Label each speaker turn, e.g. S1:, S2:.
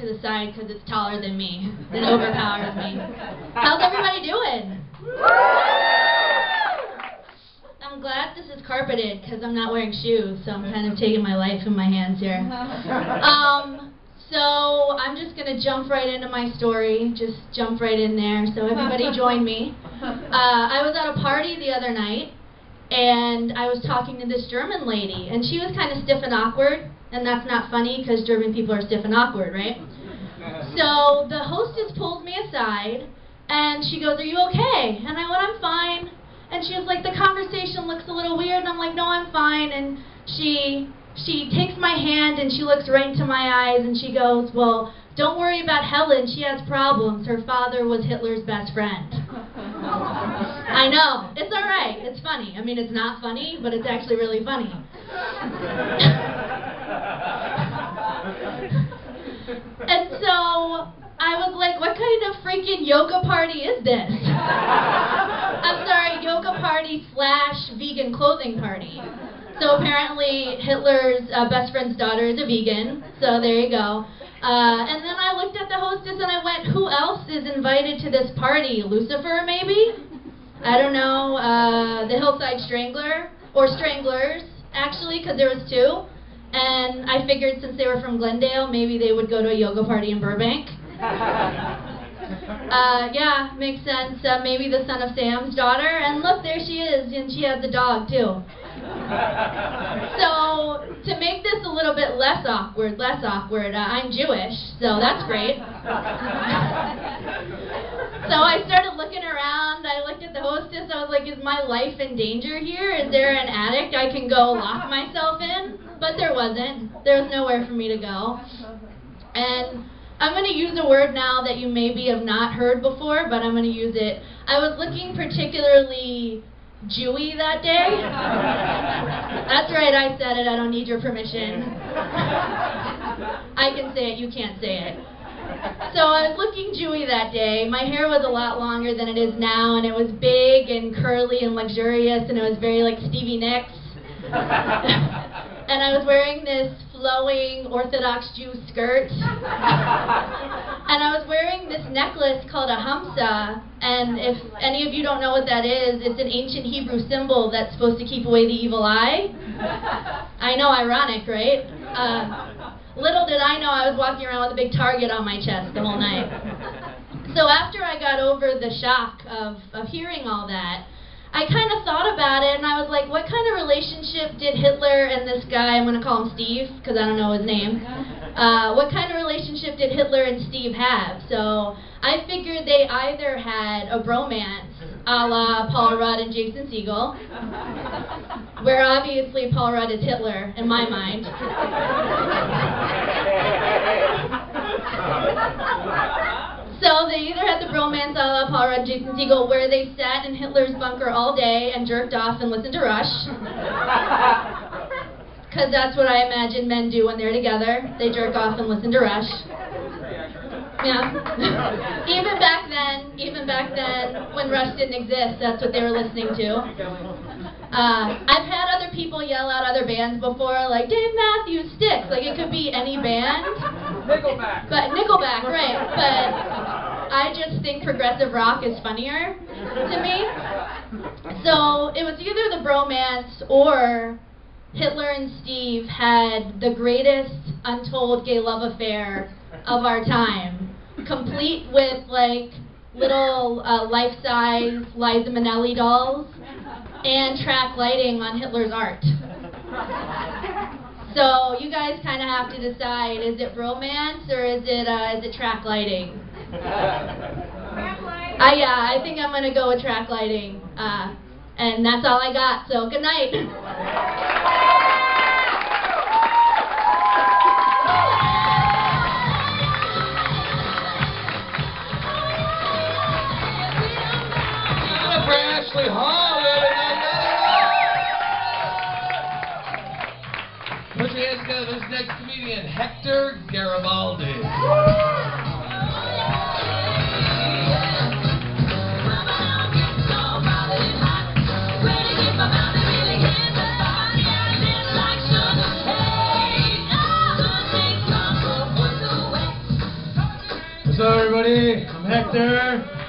S1: to the side because it's taller than me. It overpowers me. How's everybody doing? I'm glad this is carpeted because I'm not wearing shoes, so I'm kind of taking my life in my hands here. So I'm just going to jump right into my story, just jump right in there, so everybody join me. I was at a party the other night, and I was talking to this German lady, and she was kind of stiff and awkward, and that's not funny because German people are stiff and awkward, right? So the hostess pulled me aside, and she goes, "Are you okay?" And I went, "I'm fine." And she was like, "The conversation looks a little weird," and I'm like, "No, I'm fine." And she takes my hand and she looks right into my eyes and she goes, "Well, don't worry about Helen, she has problems. Her father was Hitler's best friend." I know, it's alright, it's funny. I mean, it's not funny, but it's actually really funny. And so I was like, what kind of freaking yoga party is this? I'm sorry, yoga party / vegan clothing party. So apparently Hitler's best friend's daughter is a vegan, so there you go. And then I looked at the hostess and I went, who else is invited to this party? Lucifer, maybe? I don't know, the Hillside Strangler, or Stranglers, actually, because there was 2. And I figured since they were from Glendale, maybe they would go to a yoga party in Burbank. Yeah, makes sense. Maybe the Son of Sam's daughter, and look, there she is, and she has a dog, too. So, to make this a little bit less awkward, I'm Jewish, so that's great. So I started looking around, I looked at the hostess, I was like, is my life in danger here? Is there an attic I can go lock myself in? But there wasn't. There was nowhere for me to go. And I'm going to use a word now that you maybe have not heard before, but I'm going to use it. I was looking particularly Jewy that day. That's right, I said it, I don't need your permission. I can say it, you can't say it. So I was looking Jewy that day. My hair was a lot longer than it is now, and it was big and curly and luxurious, and it was very like Stevie Nicks. And I was wearing this flowing Orthodox Jew skirt. And I was wearing this necklace called a hamsa, and if any of you don't know what that is, it's an ancient Hebrew symbol that's supposed to keep away the evil eye. I know, ironic, right? Little did I know I was walking around with a big target on my chest the whole night. So after I got over the shock of hearing all that, I kind of thought about it, and I was like, what kind of relationship did Hitler and this guy, I'm going to call him Steve, because I don't know his name, what kind of relationship did Hitler and Steve have? So I figured they either had a bromance, a la Paul Rudd and Jason Segel, where obviously Paul Rudd is Hitler, in my mind. So they either had the bromance a la Paul Rudd and Jason Segel, where they sat in Hitler's bunker all day and jerked off and listened to Rush. Because that's what I imagine men do when they're together. They jerk off and listen to Rush. Yeah. Even back then, when Rush didn't exist, that's what they were listening to. I've had other people yell out other bands before, like Dave Matthews Styx, like it could be any band.
S2: Nickelback.
S1: But Nickelback, right? But I just think progressive rock is funnier to me. So it was either the bromance or Hitler and Steve had the greatest untold gay love affair of our time, complete with like little life-size Liza Minnelli dolls and track lighting on Hitler's art. So you guys kind of have to decide, is it bromance or is it track lighting? Yeah, I think I'm going to go with track lighting. And that's all I got, so good night.
S2: Put your hands together, this next comedian, Hector Garibaldi.
S3: Hello, everybody. I'm Hector.